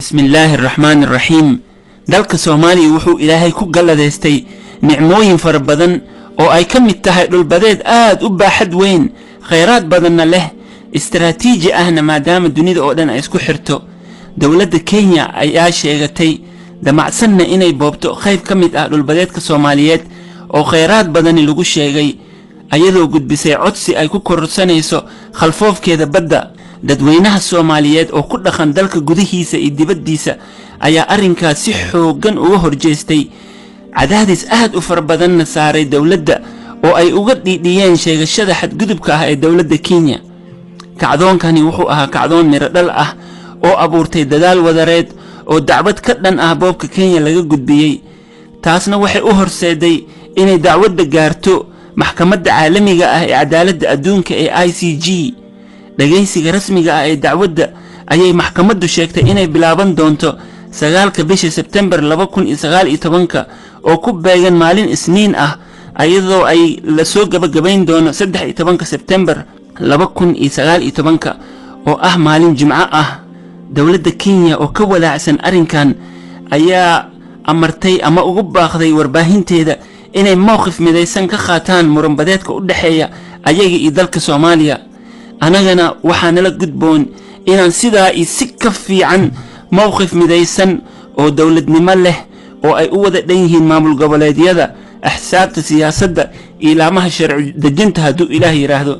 بسم الله الرحمن الرحيم. dalka Soomaaliya wuxuu Ilaahay ku galadeystay nicmooyin fara badan oo ay ka mid tahay dhulbadeed aad u baaxad weyn, kheyraad badanna leh, istiraatiiji ahna maadaama dunida oo dhan ay isku xirto. dawladda Kenya ayaa sheegatay damacsanna inay boobto qayb ka mid ah dhulbadeedka Soomaaliyeed oo kheyraad badan lagu sheegay, ayadoo gudbisay codsi ay ku kororsanayso khalfoofkeeda badda. dadweynaha Soomaaliyeed oo ku dhaqan dalka gudihiisa iyo dibaddiisa ayaa arrinkaas si xooggan uga horjeestay, cadaadis aad u far badanna saaray dawladda oo ay uga dhiidhiyeen sheegashada xadgudubka ah ee dawladda Kenya. kacdoonkani wuxuu ahaa kacdoon miro dhal ah oo abuurtay dadaal wadareed oo dacwad ka dhan ah boobka Kenya laga gudbiyey, taasna waxay u horseeday inay dacwadda gaarto maxkamadda caalamiga ah ee cadaaladda adduunka ee ICJ. dhageysiga rasmiga ah ee dacwadda ayay maxkamaddu sheegtay inay bilaaban doonto 9 bisha September 2019 oo ku beegan maalin Isniin ah, ayadoo ay la soo gabagabayn doono 13 September 2019 oo ah maalin Jimco ah. dawladda Kenya oo ka walaacsan arrinkan ayaa amartay ama ugu baaqday warbaahinteeda inay mowqif midaysan ka qaataan muranbadeedka u dhaxeeya ayaga iyo dalka Soomaaliya. anagana waxaan la gudboon inaan sidaa si ka fiican mowqif midaysan oo dawladnimo leh oo ay u wada dhan yihiin maamul goboleedyada, axsaabta siyaasadda, ilaamaha sharci dejinta hadduu Ilaah yiraahdo.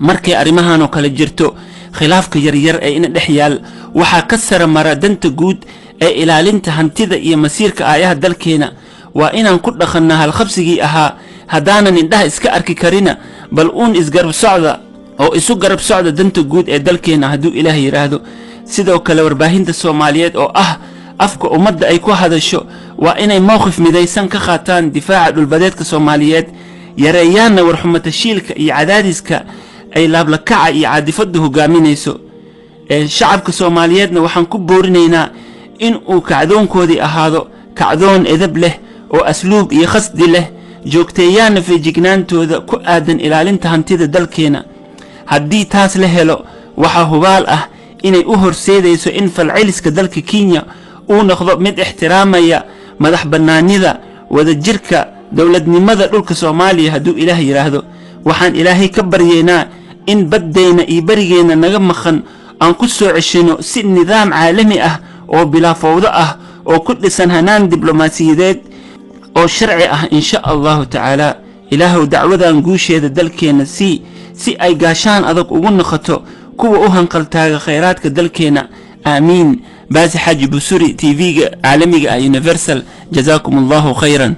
markay arrimahan oo kala jirto, khilaafka yaryar ee in dhex yaal waxaa ka sara mara danta guud ee ilaalinta hantida iyo masiirka aayaha dalkeena. waa inaan ku dhaqannaa halqabsigii ahaa haddaanan indhaha iska arki karina, bal uun isgarab socda oo isu garab socda danta guud ee dalkeena hadduu Ilaah yiraahdo. sidoo kale warbaahinta Soomaaliyeed oo ah afka ummadda ay ku hadasho waa inay mowqif midaysan ka qaataan difaaca dhulbadeedka Soomaaliyeed, yareeyaanna warxumata shiilka iyo cadaadiska ay laablakaca iyo caadifada hogaaminayso. shacabka Soomaaliyeedna waxaan ku boorinaynaa in uu kacdoonkoodii ahaado kacdoon edeb leh oo asluub iyo khasdi leh, joogteeyaana feejignaantooda ku aadan ilaalinta hantida dalkeena. haddii taas la helo, waxaa hubaal ah inay u horseedayso in falceliska dalka Kenya uu noqdo mid ixtiraamaya madax bannaanida, wadajirka, dawladnimada dhulka Soomaaliya hadduu Ilaah yiraahdo. waxaan Ilaahay ka baryeynaa in baddayna iyo barigeena naga maqan aan ku soo ceshino si nidaam caalami ah oo bilaa fawdo ah oo ku dhisan hanaan diblomaasiyadeed oo sharci ah insha Allahu tacaala. ilaahow dacwadan guusheeda dalkeena si ay gaashaan adag ugu noqoto kuwa u hanqaltaaga kheyraadka dalkeena. aamiin. baasi xaaji busuri TV-ga caalamiga ah Universal. jazaakumullahu khayran.